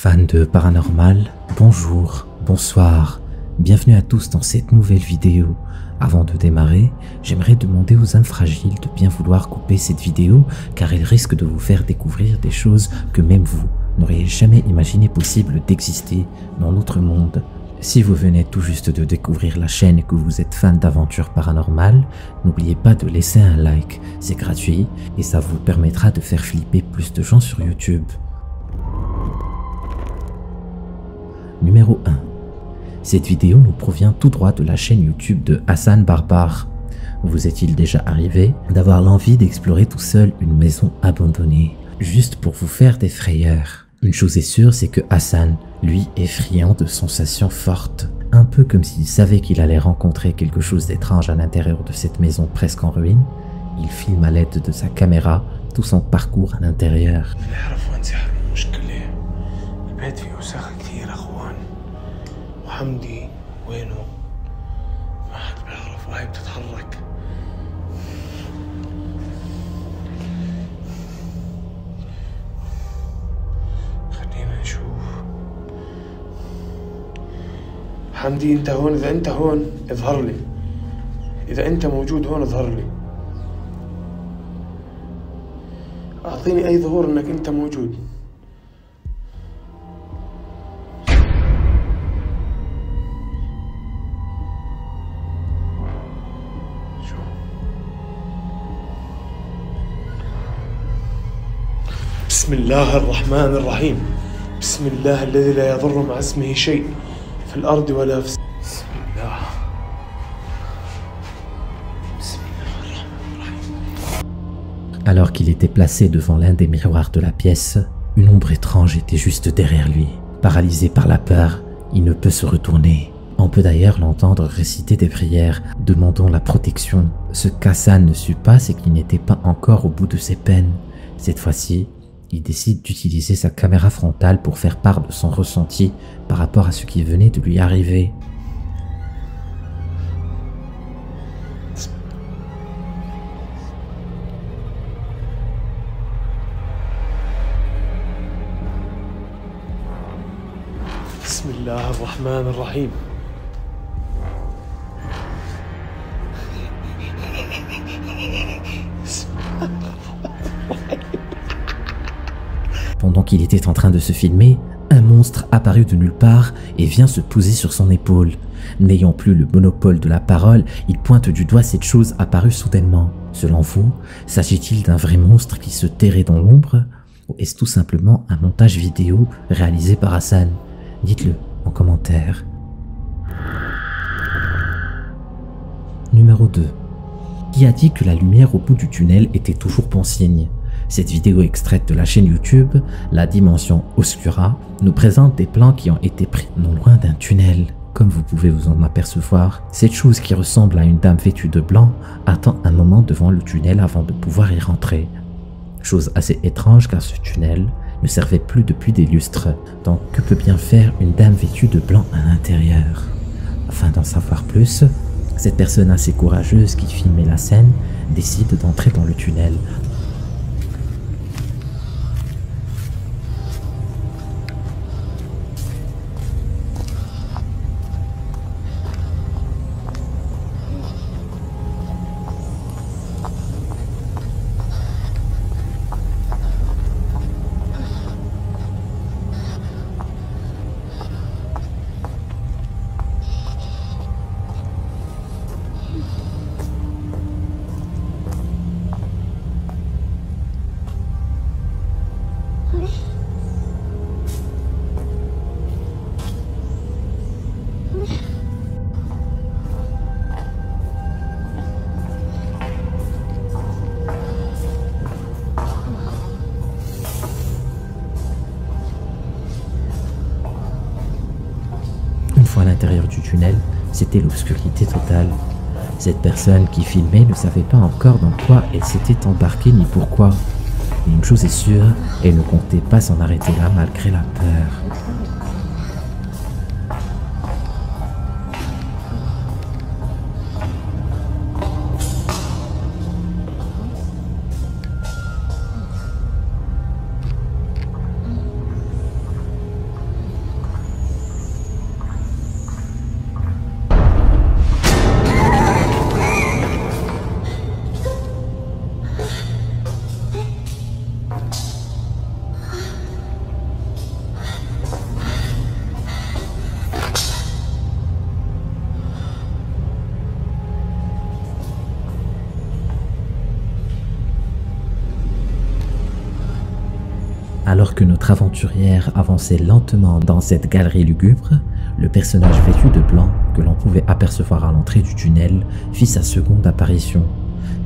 Fans de paranormal, bonjour, bonsoir, bienvenue à tous dans cette nouvelle vidéo. Avant de démarrer, j'aimerais demander aux âmes fragiles de bien vouloir couper cette vidéo car elle risque de vous faire découvrir des choses que même vous n'auriez jamais imaginé possible d'exister dans notre monde. Si vous venez tout juste de découvrir la chaîne et que vous êtes fan d'aventures paranormales, n'oubliez pas de laisser un like, c'est gratuit et ça vous permettra de faire flipper plus de gens sur YouTube. Numéro 1. Cette vidéo nous provient tout droit de la chaîne YouTube de Hassan Barbare. Vous est-il déjà arrivé d'avoir l'envie d'explorer tout seul une maison abandonnée, juste pour vous faire des frayeurs? Une chose est sûre, c'est que Hassan, lui, est friand de sensations fortes. Un peu comme s'il savait qu'il allait rencontrer quelque chose d'étrange à l'intérieur de cette maison presque en ruine, il filme à l'aide de sa caméra tout son parcours à l'intérieur. حمدي وينه؟ ما حد بيعرف وهي بتتحرك. خلينا نشوف. حمدي انت هون، اذا انت هون اظهر لي. اذا انت موجود هون اظهر لي. اعطيني اي ظهور انك انت موجود. بسم الله الرحمن الرحيم. بسم الله الذي لا يضر مع اسمه شيء في الأرض ولا في بسم الله. بسم الله الرحمن الرحيم. Alors qu'il était placé devant l'un des miroirs de la pièce, une ombre étrange était juste derrière lui. Paralysé par la peur, il ne peut se retourner. On peut d'ailleurs l'entendre réciter des prières, demandant la protection. Ce qu'Hassan ne sut pas, c'est qu'il n'était pas encore au bout de ses peines. Cette fois-ci, il décide d'utiliser sa caméra frontale pour faire part de son ressenti par rapport à ce qui venait de lui arriver. Bismillah ar-Rahman ar-Rahim. Pendant qu'il était en train de se filmer, un monstre apparut de nulle part et vient se poser sur son épaule. N'ayant plus le monopole de la parole, il pointe du doigt cette chose apparue soudainement. Selon vous, s'agit-il d'un vrai monstre qui se terrait dans l'ombre ou est-ce tout simplement un montage vidéo réalisé par Hassan? Dites-le en commentaire. Numéro 2. Qui a dit que la lumière au bout du tunnel était toujours bon signe? Cette vidéo extraite de la chaîne YouTube, La Dimension Oscura, nous présente des plans qui ont été pris non loin d'un tunnel. Comme vous pouvez vous en apercevoir, cette chose qui ressemble à une dame vêtue de blanc attend un moment devant le tunnel avant de pouvoir y rentrer. Chose assez étrange car ce tunnel ne servait plus depuis des lustres, donc que peut bien faire une dame vêtue de blanc à l'intérieur? Afin d'en savoir plus, cette personne assez courageuse qui filmait la scène décide d'entrer dans le tunnel. Une fois à l'intérieur du tunnel, c'était l'obscurité totale. Cette personne qui filmait ne savait pas encore dans quoi elle s'était embarquée ni pourquoi. Mais une chose est sûre, elle ne comptait pas s'en arrêter là malgré la peur. que notre aventurière avançait lentement dans cette galerie lugubre, le personnage vêtu de blanc que l'on pouvait apercevoir à l'entrée du tunnel fit sa seconde apparition.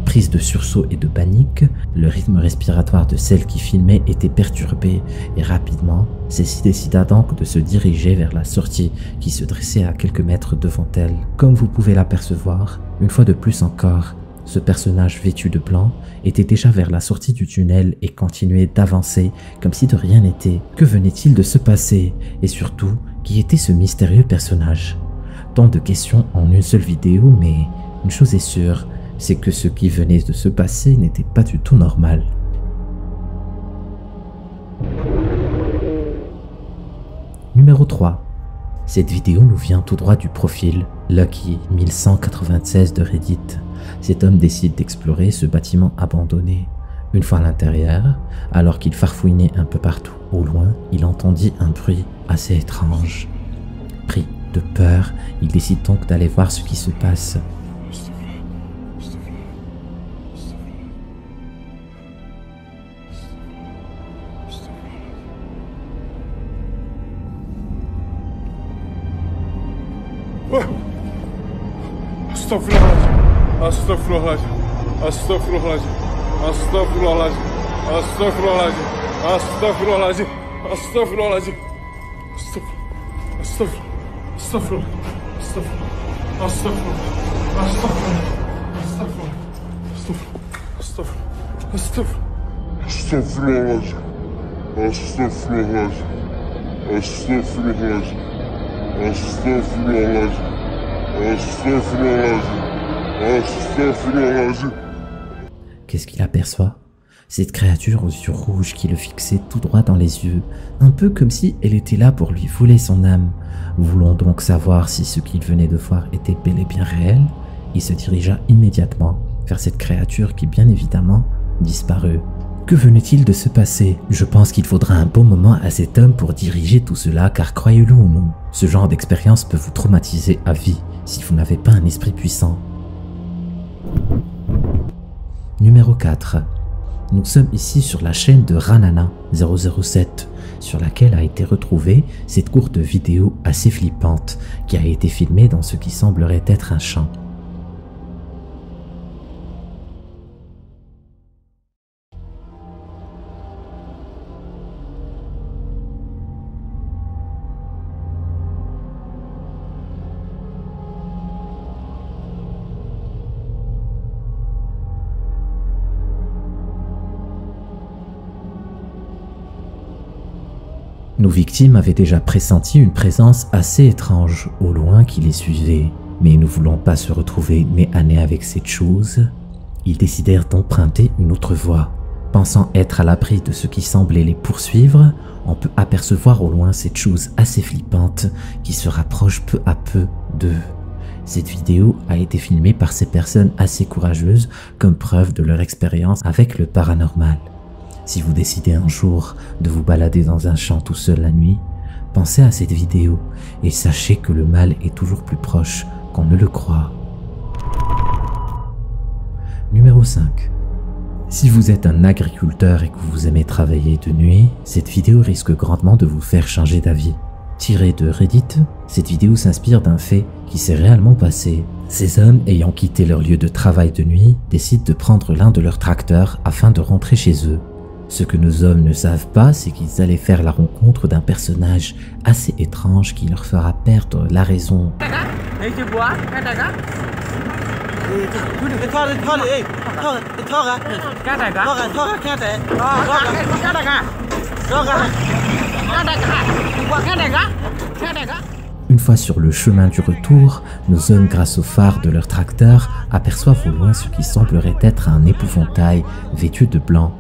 Prise de sursaut et de panique, le rythme respiratoire de celle qui filmait était perturbé et rapidement, celle-ci décida donc de se diriger vers la sortie qui se dressait à quelques mètres devant elle. Comme vous pouvez l'apercevoir, une fois de plus encore, ce personnage vêtu de blanc était déjà vers la sortie du tunnel et continuait d'avancer comme si de rien n'était. Que venait-il de se passer? Et surtout, qui était ce mystérieux personnage? Tant de questions en une seule vidéo, mais une chose est sûre, c'est que ce qui venait de se passer n'était pas du tout normal. Numéro 3. Cette vidéo nous vient tout droit du profil Lucky 1196 de Reddit. Cet homme décide d'explorer ce bâtiment abandonné. Une fois à l'intérieur, alors qu'il farfouinait un peu partout au loin, il entendit un bruit assez étrange. Pris de peur, il décide donc d'aller voir ce qui se passe. Qu'est-ce qu'il aperçoit? Cette créature aux yeux rouges qui le fixait tout droit dans les yeux, un peu comme si elle était là pour lui voler son âme. Voulant donc savoir si ce qu'il venait de voir était bel et bien réel, il se dirigea immédiatement vers cette créature qui bien évidemment disparut. Que venait-il de se passer? Je pense qu'il faudra un bon moment à cet homme pour diriger tout cela, car croyez-le ou non, ce genre d'expérience peut vous traumatiser à vie si vous n'avez pas un esprit puissant. Numéro 4. Nous sommes ici sur la chaîne de Ranana 007, sur laquelle a été retrouvée cette courte vidéo assez flippante qui a été filmée dans ce qui semblerait être un champ. Nos victimes avaient déjà pressenti une présence assez étrange au loin qui les suivait, mais ne voulant pas se retrouver nez à nez avec cette chose, ils décidèrent d'emprunter une autre voie. Pensant être à l'abri de ce qui semblait les poursuivre, on peut apercevoir au loin cette chose assez flippante qui se rapproche peu à peu d'eux. Cette vidéo a été filmée par ces personnes assez courageuses comme preuve de leur expérience avec le paranormal. Si vous décidez un jour de vous balader dans un champ tout seul la nuit, pensez à cette vidéo et sachez que le mal est toujours plus proche qu'on ne le croit. Numéro 5. Si vous êtes un agriculteur et que vous aimez travailler de nuit, cette vidéo risque grandement de vous faire changer d'avis. Tirée de Reddit, cette vidéo s'inspire d'un fait qui s'est réellement passé. Ces hommes, ayant quitté leur lieu de travail de nuit, décident de prendre l'un de leurs tracteurs afin de rentrer chez eux. Ce que nos hommes ne savent pas, c'est qu'ils allaient faire la rencontre d'un personnage assez étrange qui leur fera perdre la raison. Une fois sur le chemin du retour, nos hommes, grâce au phare de leur tracteur, aperçoivent au loin ce qui semblerait être un épouvantail vêtu de blanc.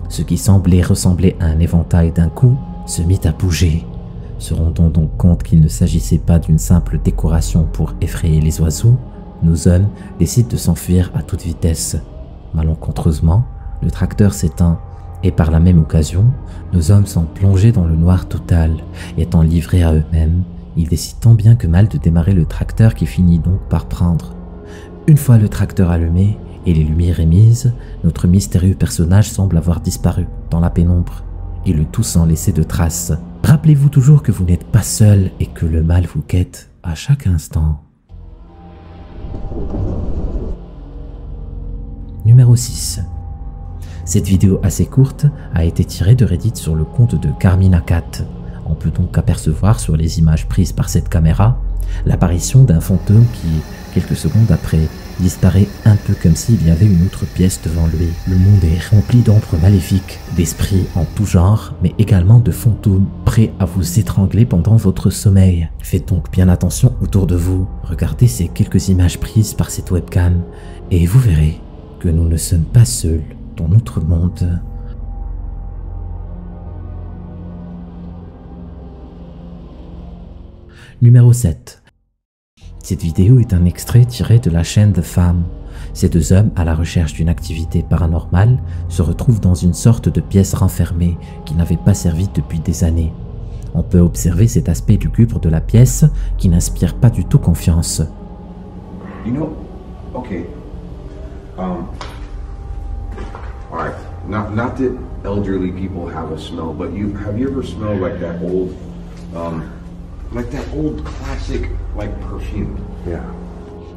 Ce qui semblait ressembler à un éventail d'un coup se mit à bouger, se rendant donc compte qu'il ne s'agissait pas d'une simple décoration pour effrayer les oiseaux. Nos hommes décident de s'enfuir à toute vitesse. Malencontreusement, le tracteur s'éteint et par la même occasion, nos hommes sont plongés dans le noir total. Étant livrés à eux-mêmes, ils décident tant bien que mal de démarrer le tracteur qui finit donc par prendre. Une fois le tracteur allumé et les lumières émises, notre mystérieux personnage semble avoir disparu dans la pénombre, et le tout sans laisser de traces. Rappelez-vous toujours que vous n'êtes pas seul et que le mal vous guette à chaque instant. Numéro 6. Cette vidéo assez courte a été tirée de Reddit sur le compte de Carmina Cat. On peut donc apercevoir sur les images prises par cette caméra l'apparition d'un fantôme qui, quelques secondes après, disparaît un peu comme s'il y avait une autre pièce devant lui. Le monde est rempli d'ombres maléfiques, d'esprits en tout genre, mais également de fantômes prêts à vous étrangler pendant votre sommeil. Faites donc bien attention autour de vous. Regardez ces quelques images prises par cette webcam et vous verrez que nous ne sommes pas seuls dans notre monde. Numéro 7. Cette vidéo est un extrait tiré de la chaîne The Fam. Ces deux hommes, à la recherche d'une activité paranormale, se retrouvent dans une sorte de pièce renfermée qui n'avait pas servi depuis des années. On peut observer cet aspect lugubre de la pièce qui n'inspire pas du tout confiance. You know, okay. Alright, not that elderly people have a smell, but have you ever smelled like that old classic perfume? Yeah.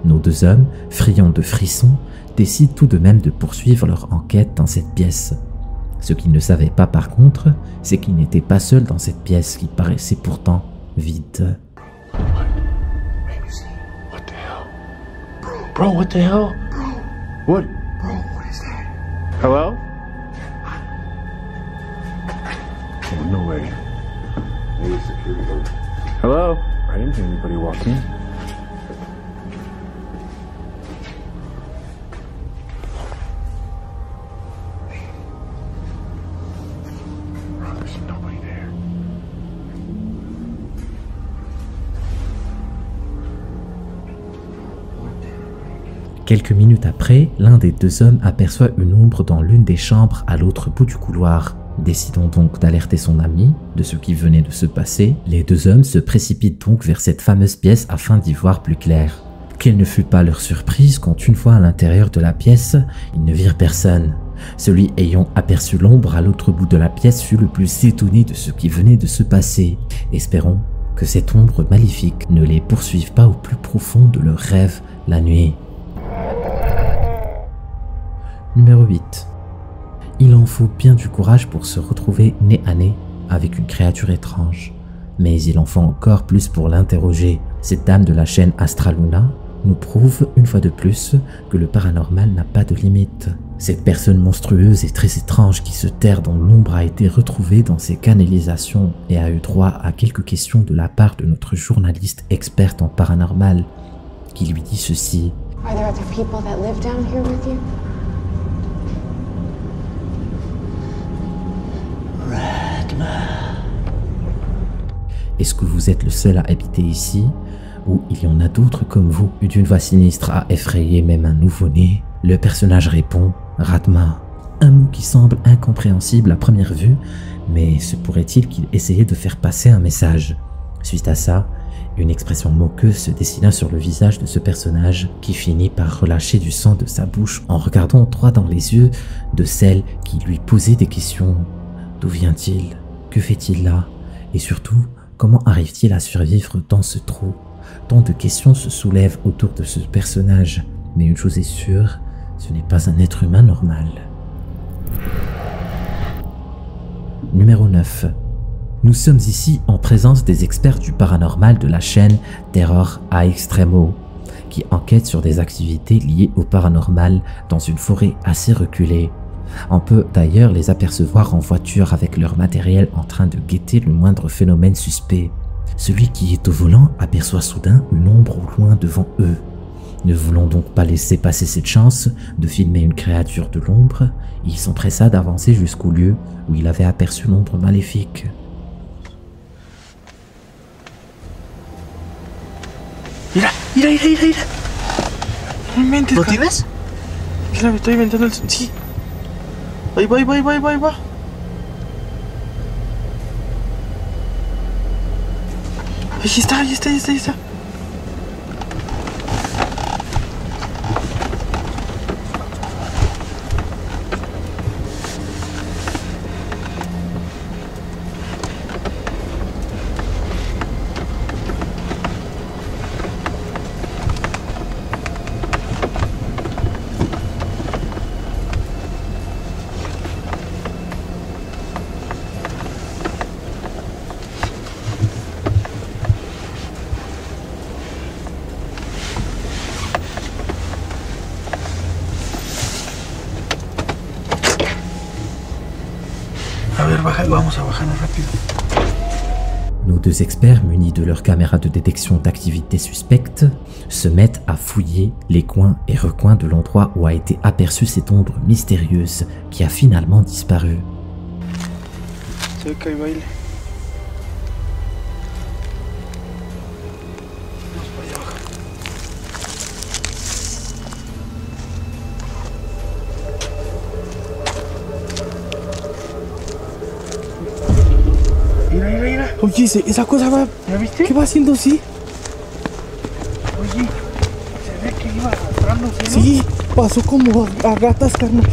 Nos deux hommes, friands de frissons, décident tout de même de poursuivre leur enquête dans cette pièce. Ce qu'ils ne savaient pas par contre, c'est qu'ils n'étaient pas seuls dans cette pièce qui paraissait pourtant vide. What the hell? Bro, what the hell? What? Bro, what is that? Hello? Oh, no way. Maybe security guard. Hello? I didn't hear anybody walking. Bro, there's nobody there. Quelques minutes après, l'un des deux hommes aperçoit une ombre dans l'une des chambres à l'autre bout du couloir. Décidant donc d'alerter son ami de ce qui venait de se passer, les deux hommes se précipitent donc vers cette fameuse pièce afin d'y voir plus clair. Quelle ne fut pas leur surprise quand une fois à l'intérieur de la pièce, ils ne virent personne. Celui ayant aperçu l'ombre à l'autre bout de la pièce fut le plus étonné de ce qui venait de se passer. Espérons que cette ombre maléfique ne les poursuive pas au plus profond de leurs rêves la nuit. Numéro 8. Il en faut bien du courage pour se retrouver nez à nez avec une créature étrange. Mais il en faut encore plus pour l'interroger. Cette dame de la chaîne Astraluna nous prouve une fois de plus que le paranormal n'a pas de limite. Cette personne monstrueuse et très étrange qui se terre dans l'ombre a été retrouvée dans ses canalisations et a eu droit à quelques questions de la part de notre journaliste experte en paranormal qui lui dit ceci. Are there other people that live down here with you? Est-ce que vous êtes le seul à habiter ici? Ou il y en a d'autres comme vous? D'une voix sinistre à effrayer même un nouveau-né, le personnage répond « Ratma ». Un mot qui semble incompréhensible à première vue, mais se pourrait-il qu'il essayait de faire passer un message? Suite à ça, une expression moqueuse se dessina sur le visage de ce personnage qui finit par relâcher du sang de sa bouche en regardant droit dans les yeux de celle qui lui posait des questions. D'où vient-il? Que fait-il là? Et surtout, comment arrive-t-il à survivre dans ce trou? Tant de questions se soulèvent autour de ce personnage, mais une chose est sûre, ce n'est pas un être humain normal. Numéro 9. Nous sommes ici en présence des experts du paranormal de la chaîne Terror a Extremo, qui enquêtent sur des activités liées au paranormal dans une forêt assez reculée. On peut d'ailleurs les apercevoir en voiture avec leur matériel en train de guetter le moindre phénomène suspect. Celui qui est au volant aperçoit soudain une ombre au loin devant eux. Ne voulant donc pas laisser passer cette chance de filmer une créature de l'ombre, il s'empressa d'avancer jusqu'au lieu où il avait aperçu l'ombre maléfique. Mira. No inventes. ¿Lo tienes? Mira, me estoy inventando el... Sí. Ahí va. Ahí está. A ver, vamos a bajarnos rápido. Nos deux experts, munis de leurs caméras de détection d'activités suspectes, se mettent à fouiller les coins et recoins de l'endroit où a été aperçue cette ombre mystérieuse qui a finalement disparu. Se ve que hay baile. Vamos para allá abajo. Mira. Oye, esa cosa va... ¿Ya viste? ¿Qué va haciendo así? Oye, se ve que iba arrastrándose, ¿no? Sí, pasó como a gatas, carnal.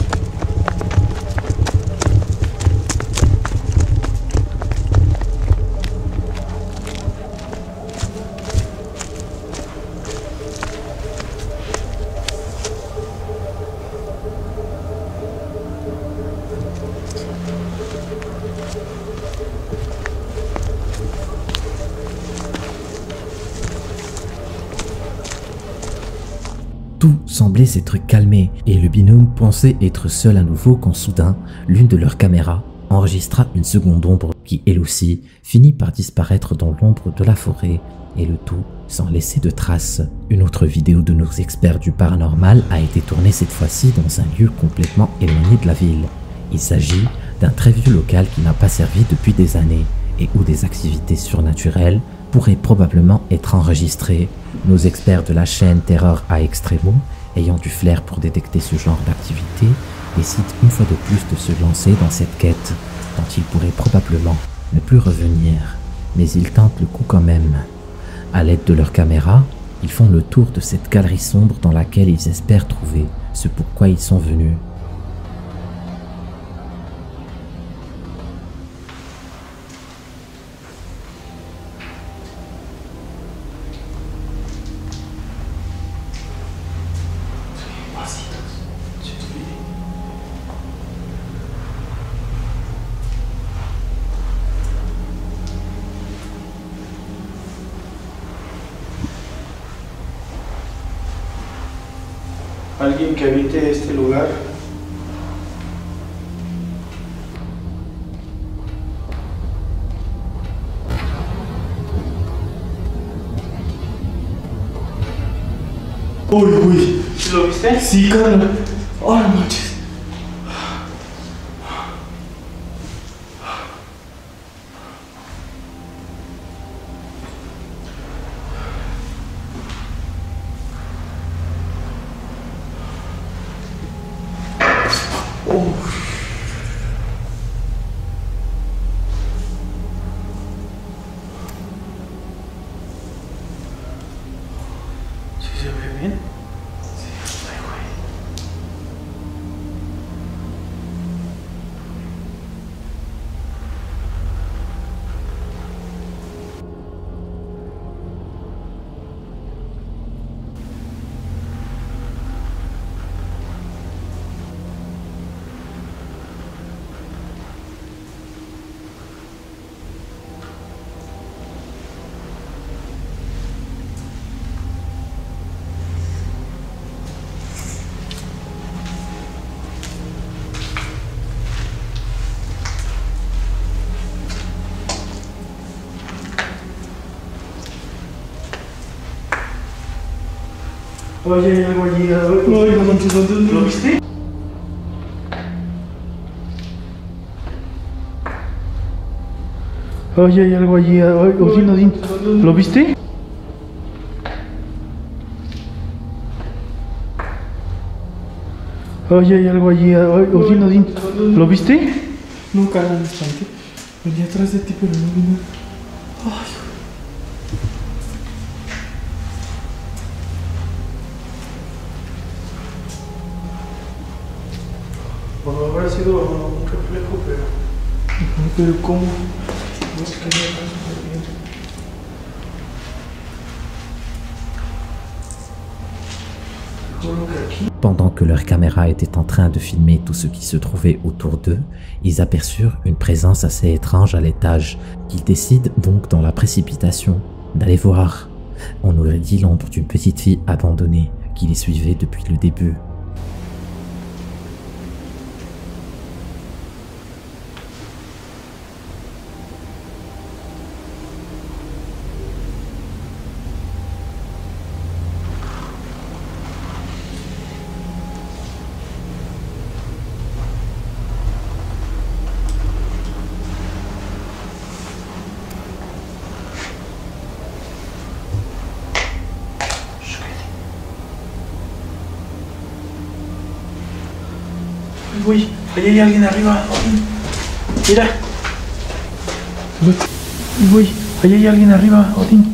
Tout semblait s'être calmé et le binôme pensait être seul à nouveau quand soudain, l'une de leurs caméras enregistra une seconde ombre qui, elle aussi, finit par disparaître dans l'ombre de la forêt et le tout sans laisser de traces. Une autre vidéo de nos experts du paranormal a été tournée cette fois-ci dans un lieu complètement éloigné de la ville. Il s'agit d'un très vieux local qui n'a pas servi depuis des années et où des activités surnaturelles pourraient probablement être enregistrées. Nos experts de la chaîne Terror à Extremo, ayant du flair pour détecter ce genre d'activité, décident une fois de plus de se lancer dans cette quête, dont ils pourraient probablement ne plus revenir. Mais ils tentent le coup quand même. À l'aide de leur caméra, ils font le tour de cette galerie sombre dans laquelle ils espèrent trouver ce pourquoi ils sont venus. Alguien que habite este lugar. Uy. ¿Sí lo viste? Sí, carnal. Oh, no manches. ¿Sí se ve bien? Sí, ay, güey. Oye, hay algo allí. Ay, no manches, ¿dónde? ¿Lo viste? Oye, hay algo allí. Ay, Odín, Odín. ¿Lo viste? Oye, hay algo allí. Ay, Odín, Odín. ¿Lo viste? Nunca me espanté. Venía atrás de ti, pero no vino. Ay. Bueno, habrá sido un reflejo, pero ¿cómo? No sé qué me está súper bien. Juro que aquí. Pendant que leur caméra était en train de filmer tout ce qui se trouvait autour d'eux, ils aperçurent une présence assez étrange à l'étage, qu'ils décident donc dans la précipitation d'aller voir. On aurait dit l'ombre d'une petite fille abandonnée qui les suivait depuis le début. Uy, ahí hay alguien arriba. Mira. Uy, ahí hay alguien arriba, Odín.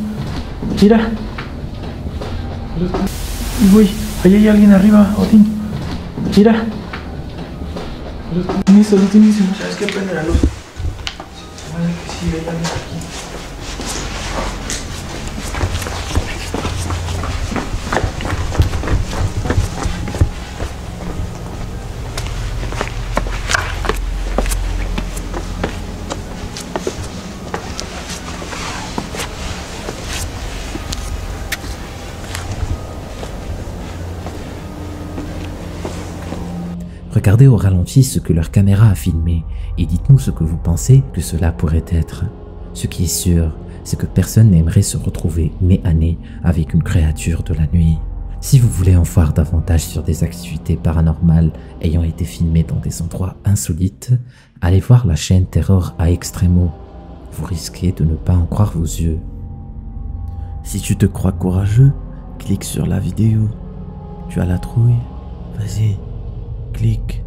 Mira. Uy, ahí hay alguien arriba, Odín. Mira. Tienes eso, tienes eso. ¿Sabes qué? Prende la luz. Se me hace que sí, hay alguien aquí. Regardez au ralenti ce que leur caméra a filmé et dites-nous ce que vous pensez que cela pourrait être. Ce qui est sûr, c'est que personne n'aimerait se retrouver nez à nez avec une créature de la nuit. Si vous voulez en voir davantage sur des activités paranormales ayant été filmées dans des endroits insolites, allez voir la chaîne Terror à Extremo. Vous risquez de ne pas en croire vos yeux. Si tu te crois courageux, clique sur la vidéo. Tu as la trouille? Vas-y, clique.